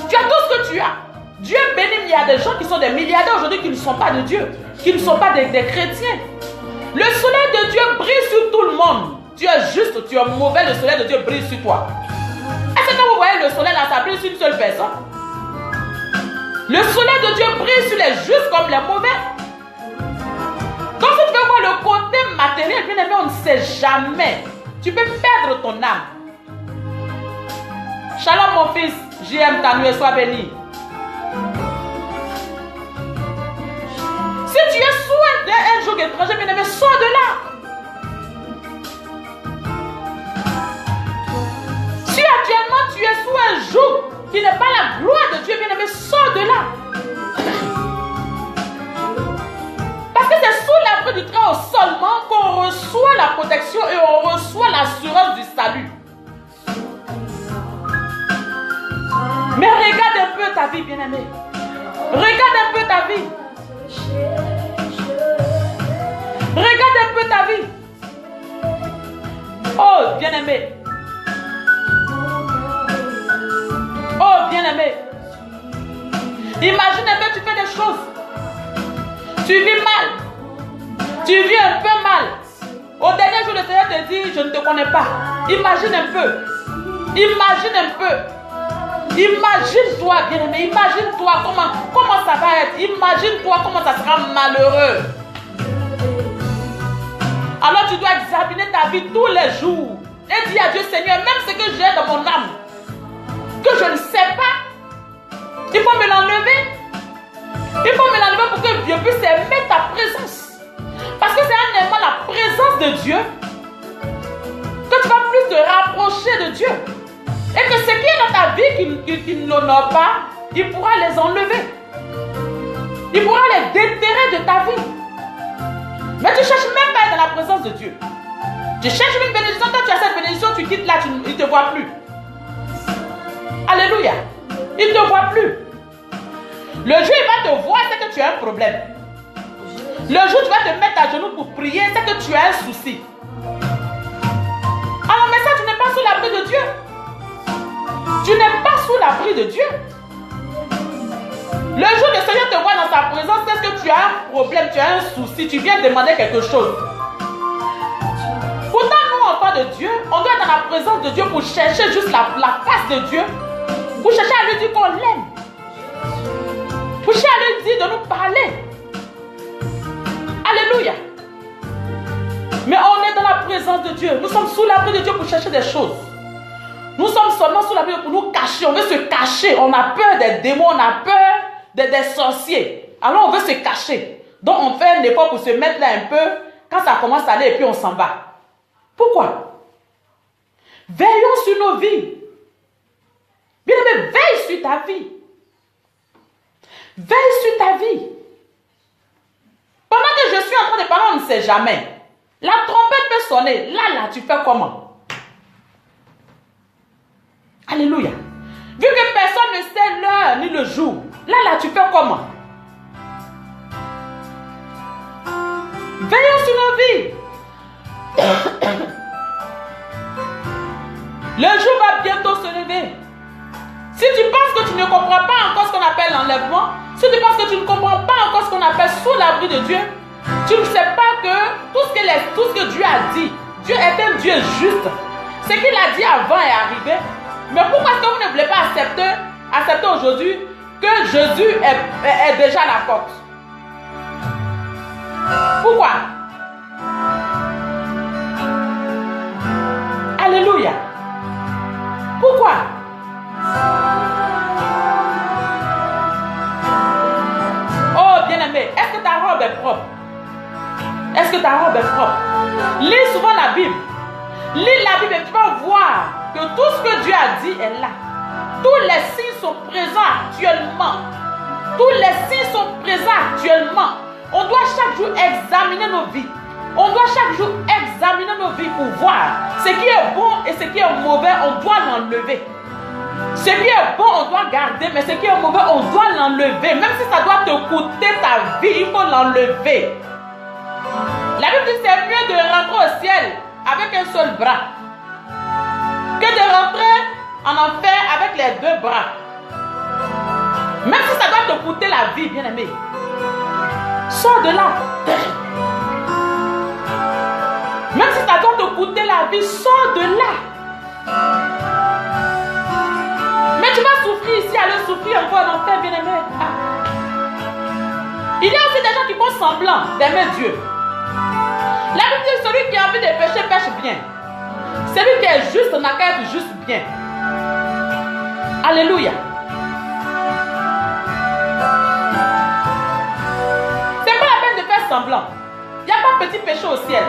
Tu as tout ce que tu as. Dieu bénit, il y a des gens qui sont des milliardaires aujourd'hui qui ne sont pas de Dieu, qui ne sont pas des chrétiens. Le soleil de Dieu brille sur tout le monde. Tu es juste, tu es mauvais, le soleil de Dieu brille sur toi. Est-ce que quand vous voyez le soleil là, ça brille sur une seule personne? Le soleil de Dieu brille sur les justes comme les mauvais. Donc si tu veux voir le côté matériel, bien aimé, on ne sait jamais. Tu peux perdre ton âme. Shalom mon fils, j'aime ta nuit, sois béni. Si tu es sous un joug étranger, bien aimé, sors de là. Si actuellement tu es sous un joug qui n'est pas la gloire de Dieu, bien aimé, sors de là. Parce que c'est sous l'abri du Très-Haut seulement qu'on reçoit la protection et on reçoit l'assurance du salut. Mais regarde un peu ta vie, bien-aimé. Regarde un peu ta vie. Regarde un peu ta vie. Oh, bien-aimé. Oh, bien-aimé. Imagine un peu, tu fais des choses. Tu vis mal. Tu vis un peu mal. Au dernier jour, le Seigneur te dit, je ne te connais pas. Imagine un peu. Imagine un peu. Imagine-toi, bien-aimé. Imagine-toi comment ça va être. Imagine-toi comment ça sera malheureux. Alors tu dois examiner ta vie tous les jours. Et dire à Dieu, Seigneur, même ce que j'ai dans mon âme, que je ne sais pas, il faut me l'enlever. Il faut me l'enlever pour que Dieu puisse aimer ta présence. Parce que c'est en aimant la présence de Dieu que tu vas plus te rapprocher de Dieu. Et que ce qui est dans ta vie qui ne l'honore pas, il pourra les enlever. Il pourra les déterrer de ta vie. Mais tu ne cherches même pas à être dans la présence de Dieu. Tu cherches une bénédiction, quand tu as cette bénédiction, tu quittes là, il ne te voit plus. Alléluia. Il ne te voit plus. Le jour où il va te voir, c'est que tu as un problème. Le jour où tu vas te mettre à genoux pour prier, c'est que tu as un souci. Alors, mais ça, tu n'es pas sous l'abri de Dieu. Tu n'es pas sous l'abri de Dieu. Le jour où le Seigneur te voit dans sa présence, c'est que tu as un problème, tu as un souci, tu viens demander quelque chose. Pourtant, nous, enfants de Dieu, on doit être dans la présence de Dieu pour chercher juste la face de Dieu, pour chercher à lui dire qu'on l'aime, pour chercher à lui dire de nous parler. Alléluia. Mais on est dans la présence de Dieu. Nous sommes sous l'abri de Dieu pour chercher des choses. Nous sommes seulement sous l'abri pour nous cacher. On veut se cacher. On a peur des démons, on a peur des sorciers. Alors on veut se cacher. Donc on fait un effort pour se mettre là un peu. Quand ça commence à aller et puis on s'en va. Pourquoi? Veillons sur nos vies. Bien aimé, veille sur ta vie. Veille sur ta vie. Pendant que je suis en train de parler, on ne sait jamais. La trompette peut sonner. Là, tu fais comment? Alléluia. Vu que personne ne sait l'heure ni le jour. Là, tu fais comment? Veillons sur nos vies. Le jour va bientôt se lever. Si tu penses que tu ne comprends pas encore ce qu'on appelle l'enlèvement, si tu penses que tu ne comprends pas encore ce qu'on appelle sous l'abri de Dieu, tu ne sais pas que tout ce que Dieu a dit, Dieu est un Dieu juste. Ce qu'il a dit avant est arrivé. Mais pourquoi est-ce que vous ne voulez pas accepter aujourd'hui que Jésus est déjà à la porte? Pourquoi? toi. Oh, bien-aimé, est-ce que ta robe est propre? Est-ce que ta robe est propre? Lis souvent la Bible. Lis la Bible et tu vas voir que tout ce que Dieu a dit est là. Tous les signes sont présents actuellement. Tous les signes sont présents actuellement. On doit chaque jour examiner nos vies. On doit chaque jour examiner nos vies pour voir ce qui est bon et ce qui est mauvais, on doit l'enlever. Ce qui est bon, on doit garder, mais ce qui est mauvais, on doit l'enlever. Même si ça doit te coûter ta vie, il faut l'enlever. La Bible dit que c'est mieux de rentrer au ciel avec un seul bras que de rentrer en enfer avec les deux bras. Même si ça doit te coûter la vie, bien-aimé. Sors de là. Même si ça doit te coûter la vie, sors de là. Mais tu vas souffrir ici, aller souffrir encore en enfer, bien-aimé. Ah. Il y a aussi des gens qui font semblant d'aimer Dieu. La Bible dit que celui qui a envie de pécher, pêche bien. Celui qui est juste n'a qu'à être juste bien. Alléluia. C'est pas la peine de faire semblant. Il n'y a pas petit péché au ciel.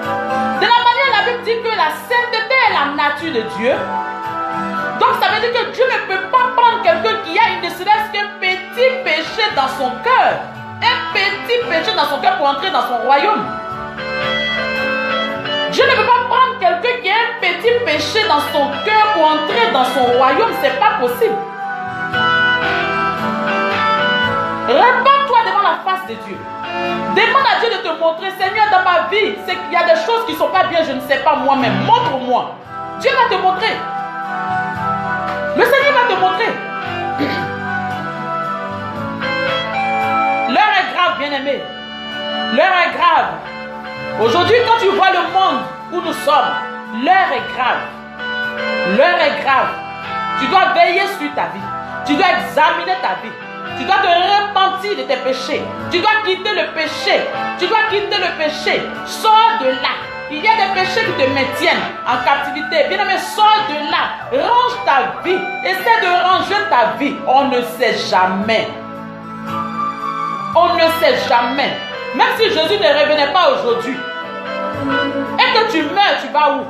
De la manière, la Bible dit que la sainteté est la nature de Dieu. Donc ça veut dire que Dieu ne peut pas prendre quelqu'un qui a ne serait-ce qu'un petit péché dans son cœur. Un petit péché dans son cœur pour entrer dans son royaume. Dieu ne peut pas prendre quelqu'un qui a un petit péché dans son cœur pour entrer dans son royaume. C'est pas possible. Répands-toi devant la face de Dieu. Demande à Dieu de te montrer, Seigneur, dans ma vie, c'est qu'il y a des choses qui ne sont pas bien, je ne sais pas moi-même. Montre-moi. Dieu va te montrer. Le Seigneur va te montrer. L'heure est grave, bien-aimé. L'heure est grave. Aujourd'hui, quand tu vois le monde où nous sommes, l'heure est grave. L'heure est grave. Tu dois veiller sur ta vie. Tu dois examiner ta vie. Tu dois te repentir de tes péchés. Tu dois quitter le péché. Tu dois quitter le péché. Sors de là. Il y a des péchés qui te maintiennent en captivité. Bien-aimé, sors de là. Range ta vie. Essaie de ranger ta vie. On ne sait jamais. On ne sait jamais. Même si Jésus ne revenait pas aujourd'hui et que tu meurs, tu vas où?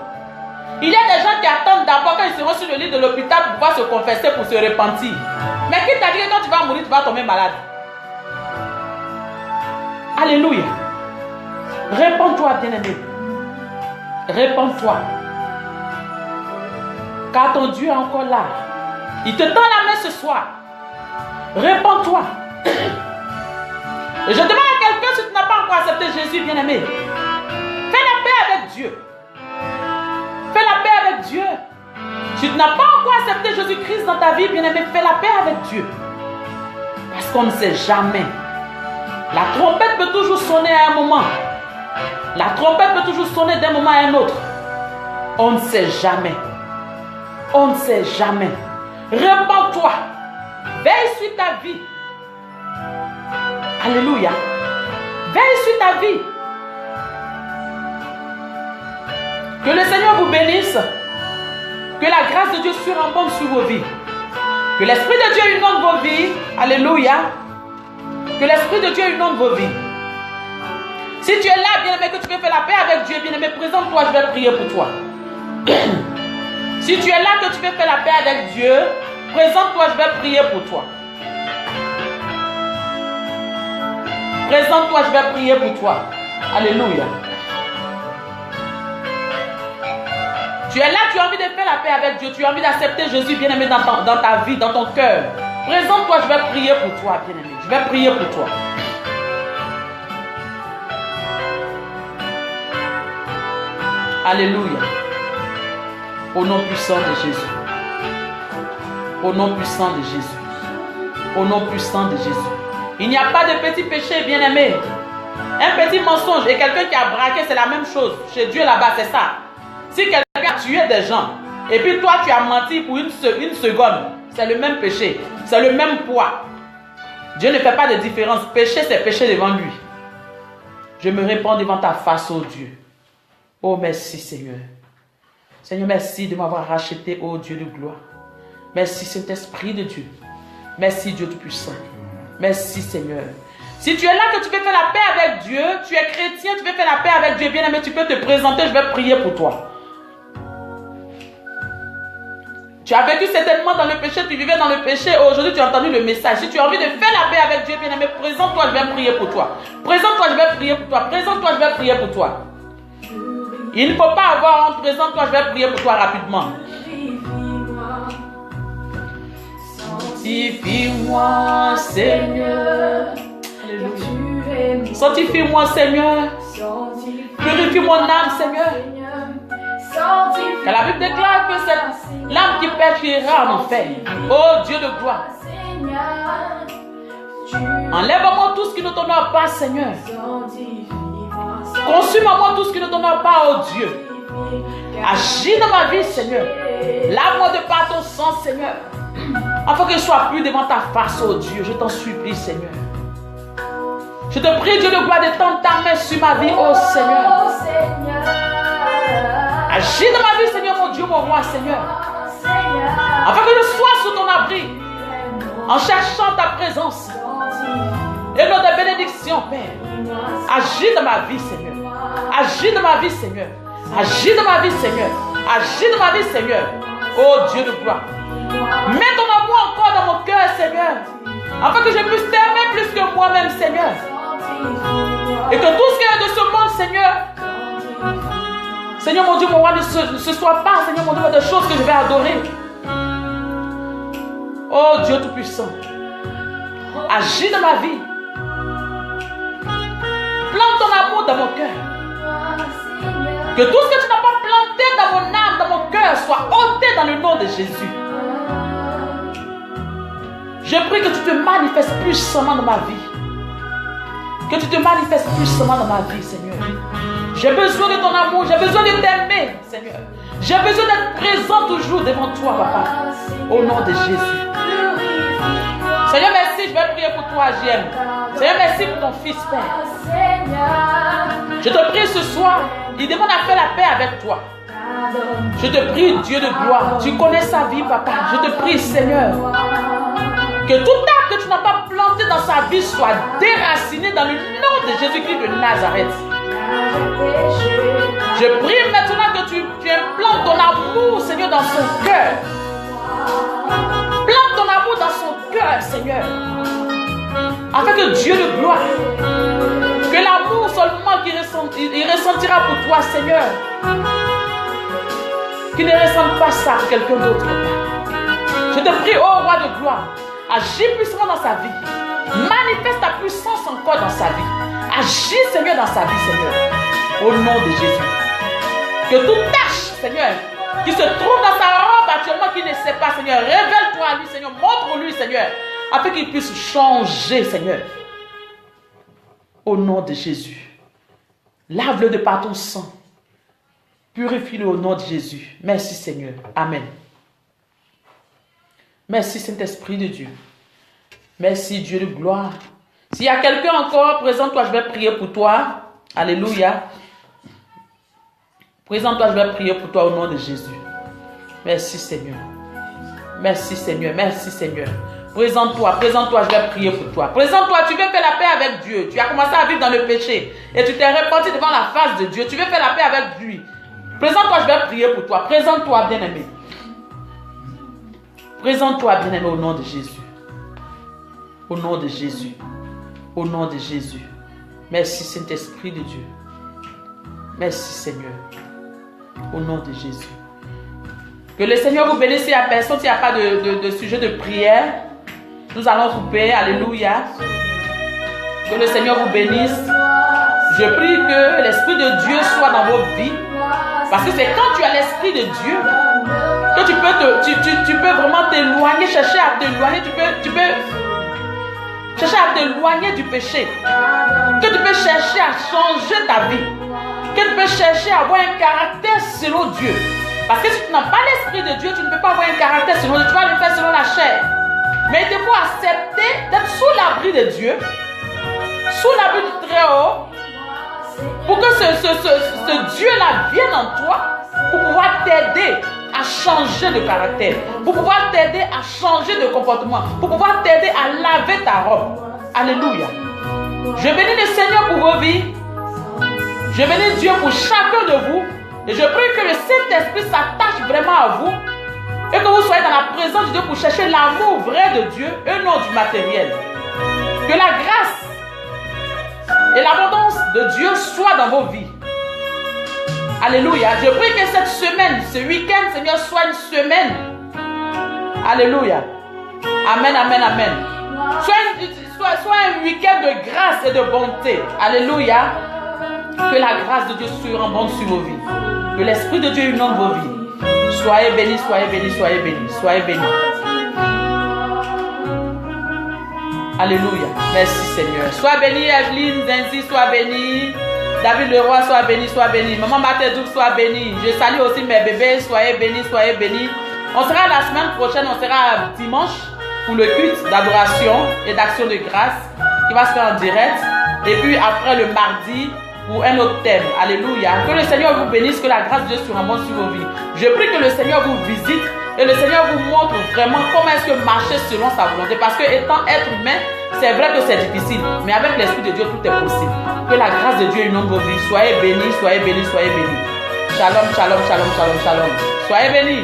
Il y a des gens qui attendent d'abord quand ils seront sur le lit de l'hôpital pour pouvoir se confesser, pour se repentir. Mais qui t'a dit que quand tu vas mourir, tu vas tomber malade? Alléluia. Répands-toi, bien-aimé. Répands-toi. Car ton Dieu est encore là. Il te tend la main ce soir. Répands-toi. Et je demande à quelqu'un, si tu n'as pas encore accepté Jésus, bien-aimé, fais la paix avec Dieu. Fais la paix avec Dieu. Si tu n'as pas encore accepté Jésus-Christ dans ta vie, bien-aimé, fais la paix avec Dieu. Parce qu'on ne sait jamais. La trompette peut toujours sonner à un moment. La trompette peut toujours sonner d'un moment à un autre. On ne sait jamais. On ne sait jamais. Répands-toi. Veille sur ta vie. Alléluia. Veille sur ta vie. Que le Seigneur vous bénisse. Que la grâce de Dieu surabonde sur vos vies. Que l'Esprit de Dieu inonde vos vies. Alléluia. Que l'Esprit de Dieu inonde vos vies. Si tu es là, bien-aimé, que tu veux faire la paix avec Dieu, bien-aimé, présente-toi, je vais prier pour toi. Si tu es là, que tu veux faire la paix avec Dieu, présente-toi, je vais prier pour toi. Présente-toi, je vais prier pour toi. Alléluia. Tu es là, tu as envie de faire la paix avec Dieu. Tu as envie d'accepter Jésus, bien-aimé, dans ta vie, dans ton cœur. Présente-toi, je vais prier pour toi, bien-aimé. Je vais prier pour toi. Alléluia. Au nom puissant de Jésus. Au nom puissant de Jésus. Au nom puissant de Jésus. Il n'y a pas de petit péché, bien-aimé. Un petit mensonge et quelqu'un qui a braqué, c'est la même chose. Chez Dieu là-bas, c'est ça. Si quelqu'un a tué des gens, et puis toi tu as menti pour une seconde, c'est le même péché. C'est le même poids. Dieu ne fait pas de différence. Péché, c'est péché devant lui. Je me répands devant ta face, oh Dieu. Oh merci Seigneur. Seigneur, merci de m'avoir racheté, ô Dieu de gloire. Merci, Saint-Esprit de Dieu. Merci, Dieu Tout-Puissant. Merci, Seigneur. Si tu es là, que tu veux faire la paix avec Dieu, tu es chrétien, tu veux faire la paix avec Dieu, bien aimé, tu peux te présenter, je vais prier pour toi. Tu as vécu certainement dans le péché, tu vivais dans le péché, aujourd'hui tu as entendu le message. Si tu as envie de faire la paix avec Dieu, bien aimé, présente-toi, je vais prier pour toi. Présente-toi, je vais prier pour toi. Présente-toi, je vais prier pour toi. Il ne faut pas avoir honte, présente-toi, je vais prier pour toi rapidement. Sanctifie-moi, Seigneur. Alléluia. Sanctifie-moi, Seigneur. Purifie mon âme, Seigneur. Car la Bible déclare que c'est l'âme qui pêche ira en enfer. Oh Dieu de gloire. Enlève-moi tout ce qui ne t'honore pas, Seigneur. Consume-moi tout ce qui ne t'honore pas, oh Dieu. Agis dans ma vie, Seigneur. Lave-moi de par ton sang, Seigneur. Afin que je ne sois plus devant ta face, oh Dieu. Je t'en supplie, Seigneur. Je te prie, Dieu de gloire, de tendre ta main sur ma vie, oh Seigneur. Agis dans ma vie, Seigneur, mon Dieu, mon roi, Seigneur. Afin que je sois sous ton abri, en cherchant ta présence. Et non de bénédiction, Père. Agis dans ma vie, Seigneur. Agis dans ma vie, Seigneur. Agis dans ma vie, Seigneur. Agis dans ma vie, Seigneur. Oh Dieu de gloire. Mets ton amour encore dans mon cœur, Seigneur. Afin que je puisse t'aimer plus que moi-même, Seigneur. Et que tout ce qui est de ce monde, Seigneur, Seigneur mon Dieu, mon roi, ne se soit pas, Seigneur mon Dieu, de choses que je vais adorer. Oh Dieu Tout-Puissant, agis dans ma vie. Plante ton amour dans mon cœur. Que tout ce que tu n'as pas planté dans mon âme, dans mon cœur, soit ôté dans le nom de Jésus. Je prie que tu te manifestes puissamment dans ma vie. Que tu te manifestes puissamment dans ma vie, Seigneur. J'ai besoin de ton amour, j'ai besoin de t'aimer, Seigneur. J'ai besoin d'être présent toujours devant toi, Papa. Au nom de Jésus. Seigneur, merci, je vais prier pour toi, JM. Seigneur, merci pour ton fils, Père. Je te prie ce soir, il demande à faire la paix avec toi. Je te prie, Dieu de gloire, tu connais sa vie, Papa. Je te prie, Seigneur, que tout arbre que tu n'as pas planté dans sa vie soit déraciné dans le nom de Jésus-Christ de Nazareth. Je prie maintenant que tu implantes ton amour, Seigneur, dans son cœur. Plante ton amour dans son cœur, Seigneur. Afin que Dieu de gloire, que l'amour seulement qu'il ressentira pour toi, Seigneur, qu'il ne ressente pas ça pour quelqu'un d'autre. Je te prie, ô roi de gloire, agis puissamment dans sa vie. Manifeste ta puissance encore dans sa vie. Agis, Seigneur, dans sa vie, Seigneur. Au nom de Jésus. Que toute tâche, Seigneur, qui se trouve dans sa robe actuellement, qui ne sait pas, Seigneur, révèle-toi à lui, Seigneur. Montre-lui, Seigneur, afin qu'il puisse changer, Seigneur. Au nom de Jésus. Lave-le de par ton sang. Purifie-le au nom de Jésus. Merci, Seigneur. Amen. Merci, Saint-Esprit de Dieu. Merci, Dieu de gloire. S'il y a quelqu'un encore, présente-toi, je vais prier pour toi. Alléluia. Présente-toi, je vais prier pour toi au nom de Jésus. Merci, Seigneur. Merci, Seigneur. Merci, Seigneur. Présente-toi, présente-toi, je vais prier pour toi. Présente-toi, tu veux faire la paix avec Dieu. Tu as commencé à vivre dans le péché et tu t'es repenti devant la face de Dieu. Tu veux faire la paix avec lui. Présente-toi, je vais prier pour toi. Présente-toi, bien-aimé. Présente-toi, bien-aimé, au nom de Jésus. Au nom de Jésus. Au nom de Jésus. Merci, Saint-Esprit de Dieu. Merci, Seigneur. Au nom de Jésus. Que le Seigneur vous bénisse. S'il n'y a personne, s'il n'y a pas de sujet de prière, nous allons couper. Alléluia. Que le Seigneur vous bénisse. Je prie que l'Esprit de Dieu soit dans vos vies. Parce que c'est quand tu as l'Esprit de Dieu que tu peux vraiment t'éloigner, chercher à t'éloigner. Tu peux chercher à t'éloigner du péché. Que tu peux chercher à changer ta vie. Que tu peux chercher à avoir un caractère selon Dieu. Parce que si tu n'as pas l'Esprit de Dieu, tu ne peux pas avoir un caractère selon Dieu. Tu vas le faire selon la chair. Mais il te faut accepter d'être sous l'abri de Dieu. Sous l'abri du Très-Haut. Pour que ce Dieu-là vienne en toi. pour pouvoir t'aider à changer de caractère, pour pouvoir t'aider à changer de comportement, pour pouvoir t'aider à laver ta robe. Alléluia. Je bénis le Seigneur pour vos vies. Je bénis Dieu pour chacun de vous. Et je prie que le Saint-Esprit s'attache vraiment à vous et que vous soyez dans la présence de Dieu pour chercher l'amour vrai de Dieu et non du matériel. Que la grâce et l'abondance de Dieu soient dans vos vies. Alléluia. Je prie que cette semaine, ce week-end, Seigneur, soit une semaine. Alléluia. Amen, amen, amen. Soit un week-end de grâce et de bonté. Alléluia. Que la grâce de Dieu surabonde sur vos vies. Que l'Esprit de Dieu inonde vos vies. Soyez bénis, soyez bénis, soyez bénis, soyez bénis. Alléluia. Merci Seigneur. Sois béni, Evelyne, Zenzi, sois béni. David Leroy, sois béni, sois béni. Maman Matédouk, sois béni. Je salue aussi mes bébés, soyez bénis, soyez bénis. On sera la semaine prochaine, on sera dimanche pour le culte d'adoration et d'action de grâce qui va se faire en direct. Et puis après le mardi pour un autre thème. Alléluia. Que le Seigneur vous bénisse, que la grâce de Dieu surabonde sur vos vies. Je prie que le Seigneur vous visite et le Seigneur vous montre vraiment comment est-ce que marcher selon sa volonté. Parce que étant être humain, c'est vrai que c'est difficile. Mais avec l'Esprit de Dieu, tout est possible. Que la grâce de Dieu inonde vos vies. Soyez bénis, soyez bénis, soyez bénis. Shalom, shalom, shalom, shalom, shalom. Soyez bénis.